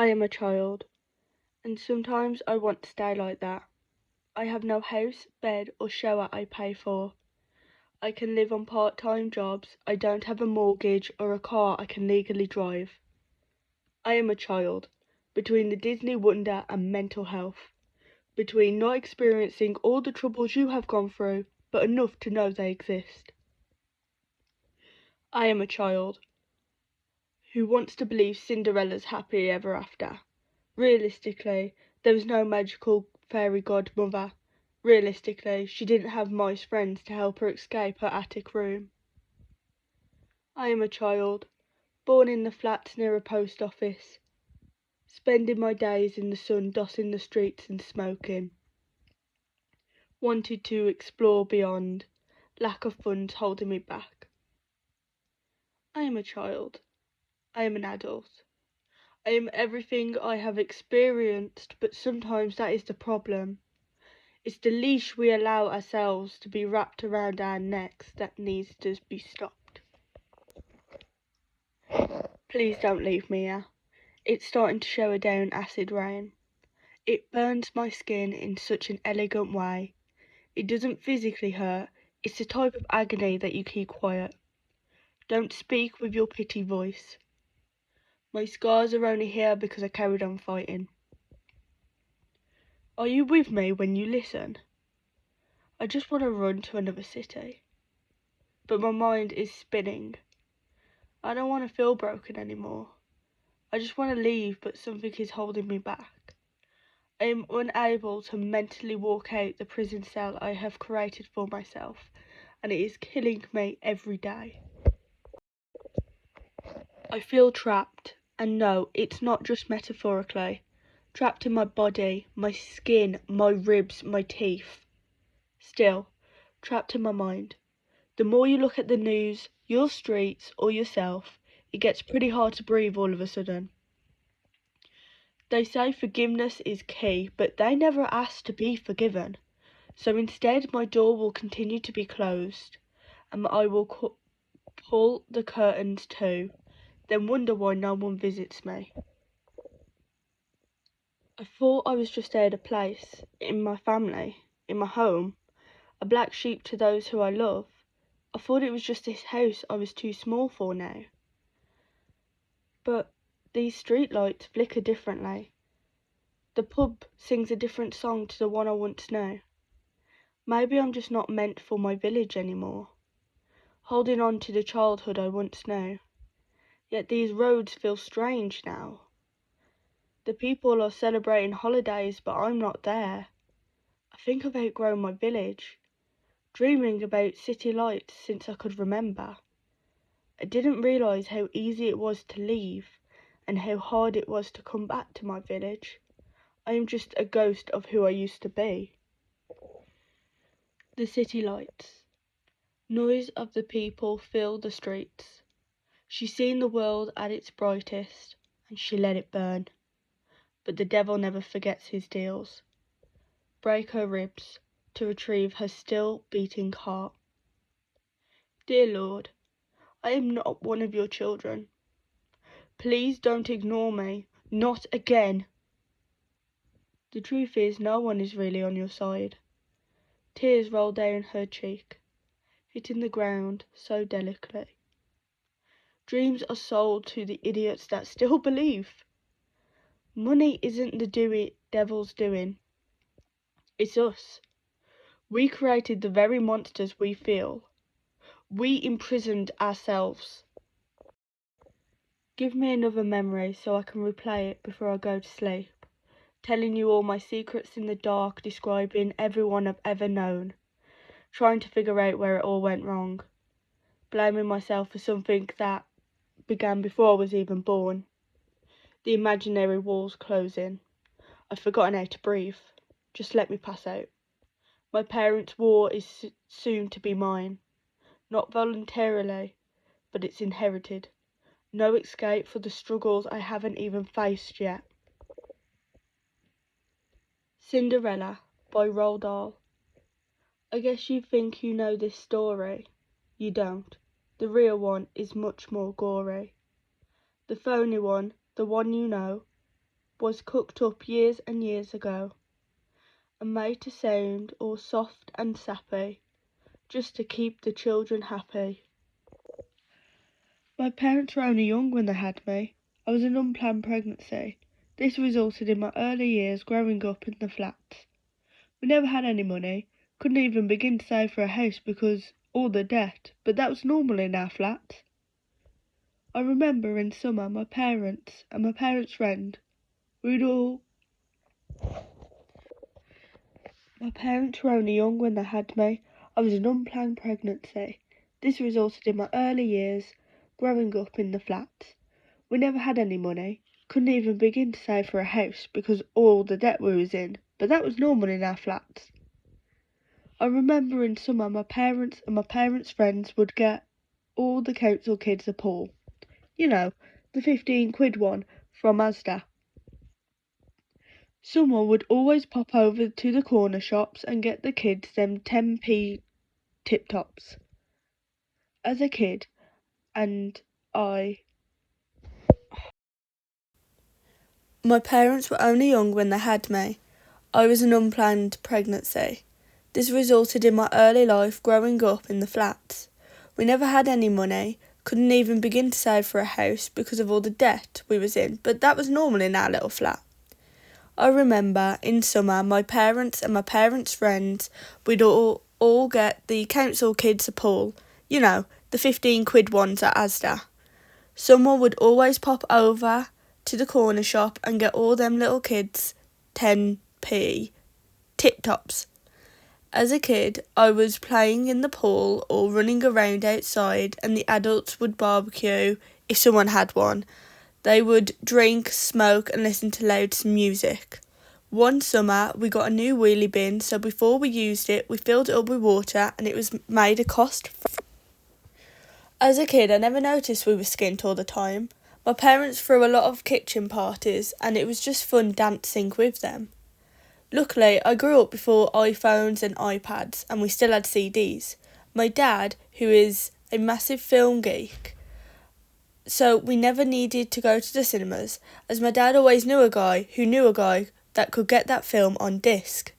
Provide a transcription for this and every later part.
I am a child, and sometimes I want to stay like that. I have no house, bed, or shower I pay for. I can live on part-time jobs. I don't have a mortgage or a car I can legally drive. I am a child, between the Disney wonder and mental health, between not experiencing all the troubles you have gone through, but enough to know they exist. I am a child, who wants to believe Cinderella's happy ever after. Realistically, there was no magical fairy godmother. Realistically, she didn't have mice friends to help her escape her attic room. I am a child, born in the flats near a post office, spending my days in the sun dossing the streets and smoking. Wanted to explore beyond, lack of funds holding me back. I am a child. I am an adult. I am everything I have experienced, but sometimes that is the problem. It's the leash we allow ourselves to be wrapped around our necks that needs to be stopped. Please don't leave me here. It's starting to shower down acid rain. It burns my skin in such an elegant way. It doesn't physically hurt, it's the type of agony that you keep quiet. Don't speak with your pity voice. My scars are only here because I carried on fighting. Are you with me when you listen? I just want to run to another city. But my mind is spinning. I don't want to feel broken anymore. I just want to leave, but something is holding me back. I am unable to mentally walk out the prison cell I have created for myself, and it is killing me every day. I feel trapped, and no, it's not just metaphorically. Trapped in my body, my skin, my ribs, my teeth. Still, trapped in my mind. The more you look at the news, your streets, or yourself, it gets pretty hard to breathe all of a sudden. They say forgiveness is key, but they never asked to be forgiven. So instead, my door will continue to be closed, and I will pull the curtains too, then wonder why no one visits me. I thought I was just out of place, in my family, in my home, a black sheep to those who I love. I thought it was just this house I was too small for now. But these streetlights flicker differently. The pub sings a different song to the one I once knew. Maybe I'm just not meant for my village anymore, holding on to the childhood I once knew. Yet these roads feel strange now. The people are celebrating holidays, but I'm not there. I think I've outgrown my village, dreaming about city lights since I could remember. I didn't realise how easy it was to leave, and how hard it was to come back to my village. I am just a ghost of who I used to be. The city lights. Noise of the people filled the streets. She seen the world at its brightest, and she let it burn. But the devil never forgets his deals. Break her ribs to retrieve her still beating heart. Dear Lord, I am not one of your children. Please don't ignore me, not again. The truth is, no one is really on your side. Tears roll down her cheek, hitting the ground so delicately. Dreams are sold to the idiots that still believe. Money isn't the devil's doing. It's us. We created the very monsters we feel. We imprisoned ourselves. Give me another memory so I can replay it before I go to sleep, telling you all my secrets in the dark, describing everyone I've ever known, trying to figure out where it all went wrong, blaming myself for something that began before I was even born. The imaginary walls closing. I've forgotten how to breathe. Just let me pass out. My parents' war is soon to be mine. Not voluntarily, but it's inherited. No escape for the struggles I haven't even faced yet. Cinderella by Roald Dahl. I guess you think you know this story. You don't. The real one is much more gory. The phony one, the one you know, was cooked up years and years ago and made to sound all soft and sappy, just to keep the children happy. My parents were only young when they had me. I was an unplanned pregnancy. This resulted in my early years growing up in the flats. We never had any money, couldn't even begin to save for a house because all the debt, but that was normal in our flats. I remember in summer my parents and my parents' friend, we'd all... My parents were only young when they had me. I was an unplanned pregnancy. This resulted in my early years growing up in the flats. We never had any money, couldn't even begin to save for a house because all the debt we was in, but that was normal in our flats. I remember in summer my parents and my parents' friends would get all the council kids a pool. You know, the 15 quid one from Asda. Someone would always pop over to the corner shops and get the kids them 10p tip tops. As a kid, and My parents were only young when they had me. I was an unplanned pregnancy. This resulted in my early life growing up in the flats. We never had any money, couldn't even begin to save for a house because of all the debt we was in, but that was normal in our little flat. I remember in summer my parents and my parents' friends would all get the council kids a pool, you know, the 15 quid ones at Asda. Someone would always pop over to the corner shop and get all them little kids 10p tip tops. As a kid, I was playing in the pool or running around outside, and the adults would barbecue if someone had one. They would drink, smoke and listen to loud music. One summer we got a new wheelie bin, so before we used it we filled it up with water and it was made a cost. As a kid I never noticed we were skint all the time. My parents threw a lot of kitchen parties and it was just fun dancing with them. Luckily I grew up before iPhones and iPads and we still had CDs. My dad, who is a massive film geek, so we never needed to go to the cinemas, as my dad always knew a guy that could get that film on disc.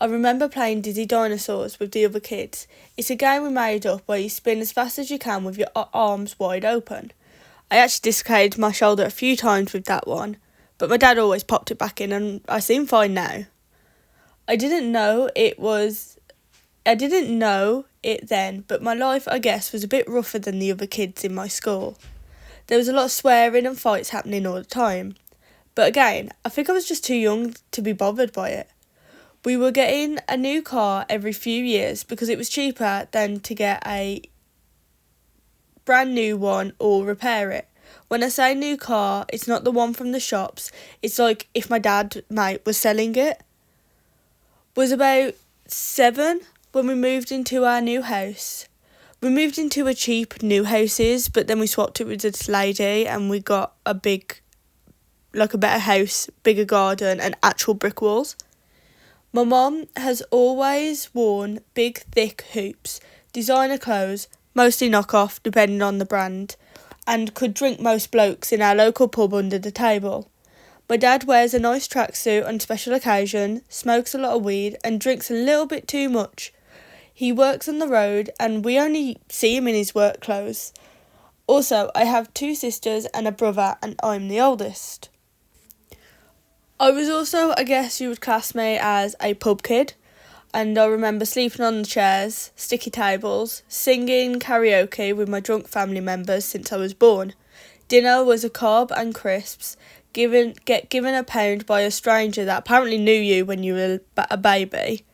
I remember playing Dizzy Dinosaurs with the other kids. It's a game we made up where you spin as fast as you can with your arms wide open. I actually dislocated my shoulder a few times with that one, but my dad always popped it back in and I seem fine now. I didn't know it then, but my life, I guess, was a bit rougher than the other kids in my school. There was a lot of swearing and fights happening all the time. But again, I think I was just too young to be bothered by it. We were getting a new car every few years because it was cheaper than to get a brand new one or repair it. When I say new car, it's not the one from the shops. It's like if my dad, mate, was selling it. Was about 7 when we moved into our new house. We moved into a cheap new houses, but then we swapped it with this lady and we got a better house, bigger garden and actual brick walls. My mum has always worn big, thick hoops, designer clothes, mostly knockoff depending on the brand, and could drink most blokes in our local pub under the table. My dad wears a nice tracksuit on special occasion, smokes a lot of weed and drinks a little bit too much. He works on the road and we only see him in his work clothes. Also, I have 2 sisters and a brother and I'm the oldest. I was also, I guess you would class me as a pub kid, and I remember sleeping on the chairs, sticky tables, singing karaoke with my drunk family members since I was born. Dinner was a cob and crisps, get given a pound by a stranger that apparently knew you when you were a baby.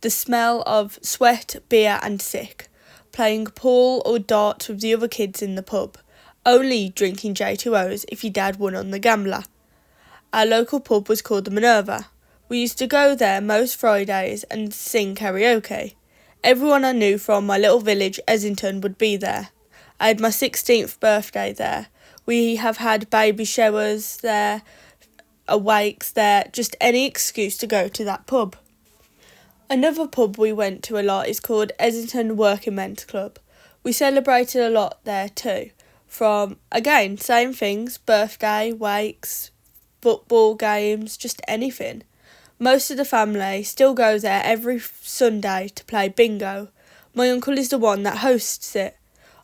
The smell of sweat, beer and sick. Playing pool or darts with the other kids in the pub. Only drinking J2Os if your dad won on the gambler. Our local pub was called the Minerva. We used to go there most Fridays and sing karaoke. Everyone I knew from my little village, Essington, would be there. I had my 16th birthday there. We have had baby showers there, wakes there, just any excuse to go to that pub. Another pub we went to a lot is called Essington Working Men's Club. We celebrated a lot there too. From, again, same things, birthday, wakes, football games, just anything. Most of the family still goes there every Sunday to play bingo. My uncle is the one that hosts it.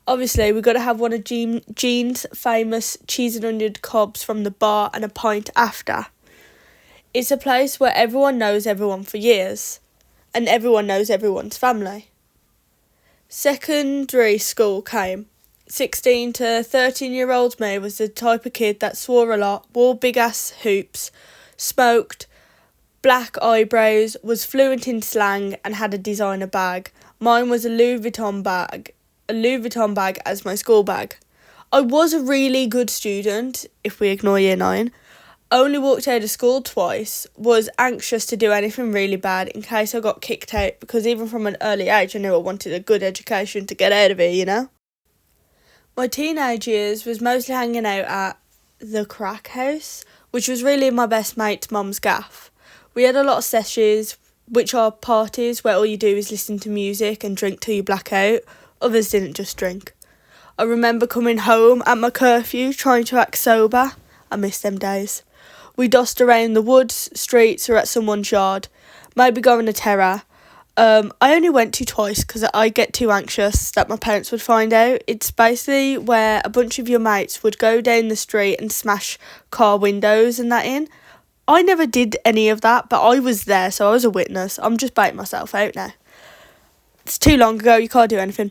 Obviously, we've got to have one of Jean's famous cheese and onion cobs from the bar and a pint after. It's a place where everyone knows everyone for years, and everyone knows everyone's family. Secondary school came. 16 to 13-year-old me was the type of kid that swore a lot, wore big-ass hoops, smoked, black eyebrows, was fluent in slang and had a designer bag. Mine was a Louis Vuitton bag as my school bag. I was a really good student, if we ignore year 9. Only walked out of school twice, was anxious to do anything really bad in case I got kicked out, because even from an early age I knew I wanted a good education to get out of it, you know? My teenage years was mostly hanging out at the crack house, which was really my best mate's mum's gaff. We had a lot of sessions, which are parties where all you do is listen to music and drink till you black out. Others didn't just drink. I remember coming home at my curfew trying to act sober. I miss them days. We dossed around the woods, streets, or at someone's yard. Maybe going to terror. I only went to twice because I get too anxious that my parents would find out. It's basically where a bunch of your mates would go down the street and smash car windows and that in. I never did any of that, but I was there, so I was a witness. I'm just baiting myself out now. It's too long ago, you can't do anything.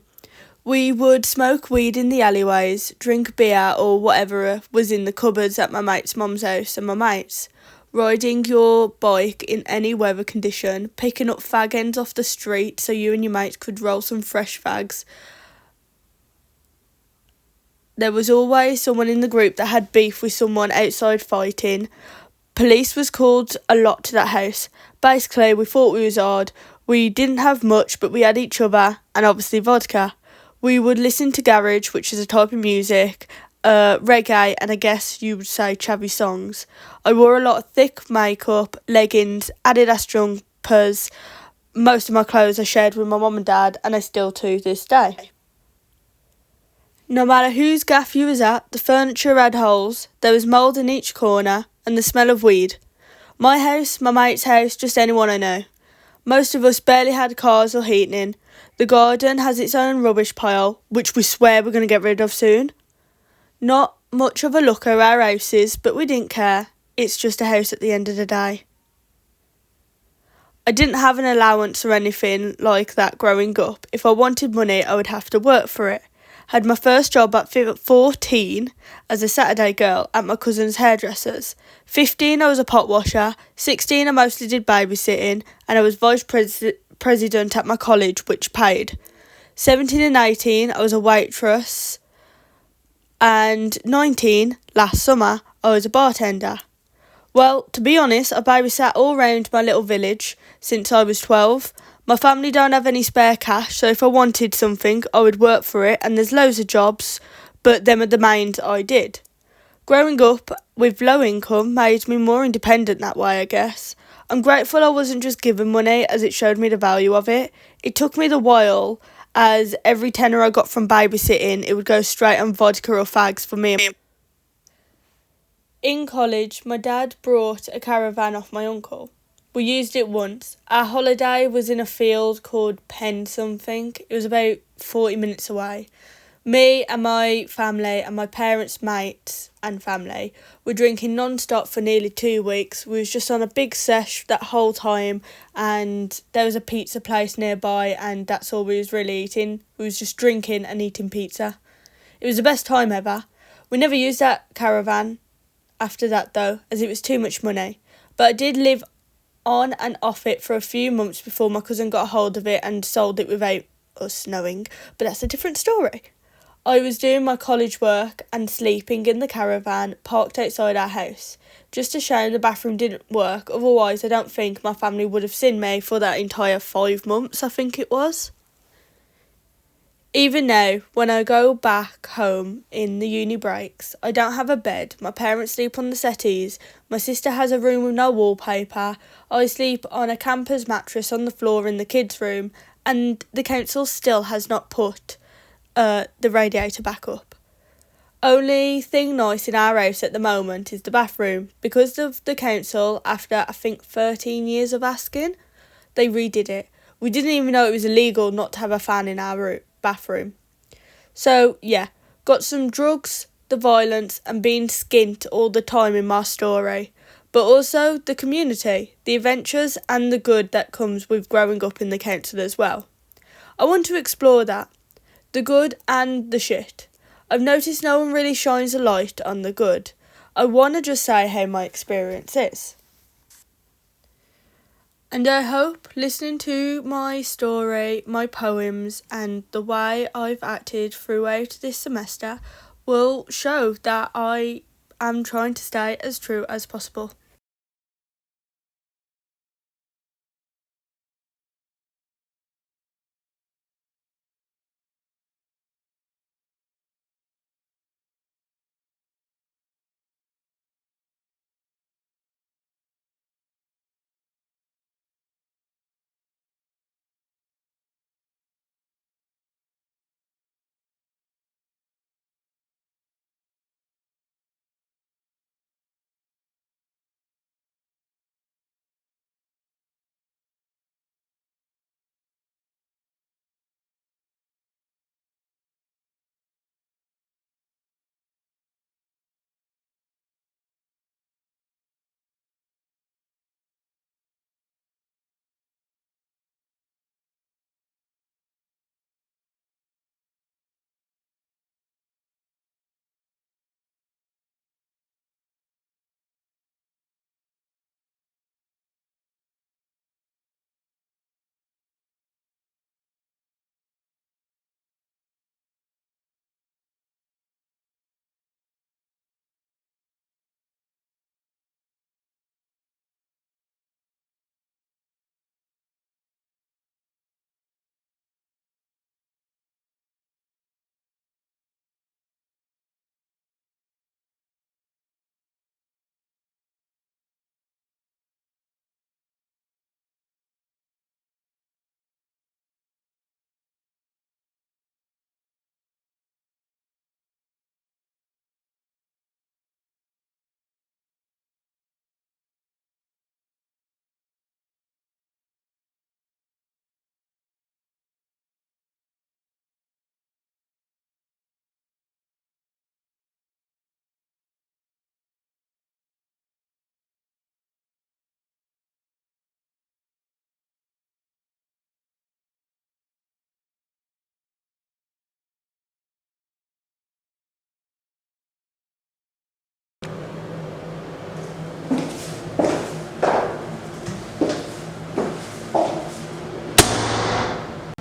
We would smoke weed in the alleyways, drink beer or whatever was in the cupboards at my mate's mum's house and my mates. Riding your bike in any weather condition, picking up fag ends off the street so you and your mates could roll some fresh fags. There was always someone in the group that had beef with someone outside fighting. Police was called a lot to that house. Basically, we thought we was odd. We didn't have much, but we had each other and obviously vodka. We would listen to garage, which is a type of music, reggae, and I guess you would say chavvy songs. I wore a lot of thick makeup, leggings, Adidas jumpers. Most of my clothes I shared with my mum and dad, and I still to this day. No matter whose gaff you was at, the furniture had holes, there was mould in each corner, and the smell of weed. My house, my mate's house, just anyone I know. Most of us barely had cars or heating. The garden has its own rubbish pile, which we swear we're going to get rid of soon. Not much of a look at our houses, but we didn't care. It's just a house at the end of the day. I didn't have an allowance or anything like that growing up. If I wanted money, I would have to work for it. Had my first job at 14 as a Saturday girl at my cousin's hairdresser's. 15 I was a pot washer, 16 I mostly did babysitting, and I was vice president at my college, which paid. 17 and 18 I was a waitress, and 19, last summer, I was a bartender. Well, to be honest, I babysat all round my little village since I was 12. My family don't have any spare cash, so if I wanted something, I would work for it, and there's loads of jobs, but them are the mains I did. Growing up with low income made me more independent that way, I guess. I'm grateful I wasn't just given money, as it showed me the value of it. It took me the while, as every tenner I got from babysitting, it would go straight on vodka or fags for me. In college, my dad brought a caravan off my uncle. We used it once. Our holiday was in a field called Penn something. It was about 40 minutes away. Me and my family and my parents' mates and family were drinking non-stop for nearly 2 weeks. We was just on a big sesh that whole time, and there was a pizza place nearby, and that's all we was really eating. We was just drinking and eating pizza. It was the best time ever. We never used that caravan after that though, as it was too much money. But I did live on and off it for a few months before my cousin got a hold of it and sold it without us knowing, but that's a different story. I was doing my college work and sleeping in the caravan parked outside our house. Just a shame the bathroom didn't work, otherwise I don't think my family would have seen me for that entire 5 months, I think it was. Even now, when I go back home in the uni breaks, I don't have a bed. My parents sleep on the settees. My sister has a room with no wallpaper. I sleep on a campers mattress on the floor in the kids' room, and the council still has not put the radiator back up. Only thing nice in our house at the moment is the bathroom. Because of the council, after I think 13 years of asking, they redid it. We didn't even know it was illegal not to have a fan in our bathroom. So, yeah, got some drugs, the violence, and being skint all the time in my story. But also the community, the adventures, and the good that comes with growing up in the council as well. I want to explore that, the good and the shit. I've noticed no one really shines a light on the good. I want to just say how my experience is. And I hope listening to my story, my poems, and the way I've acted throughout this semester will show that I am trying to stay as true as possible.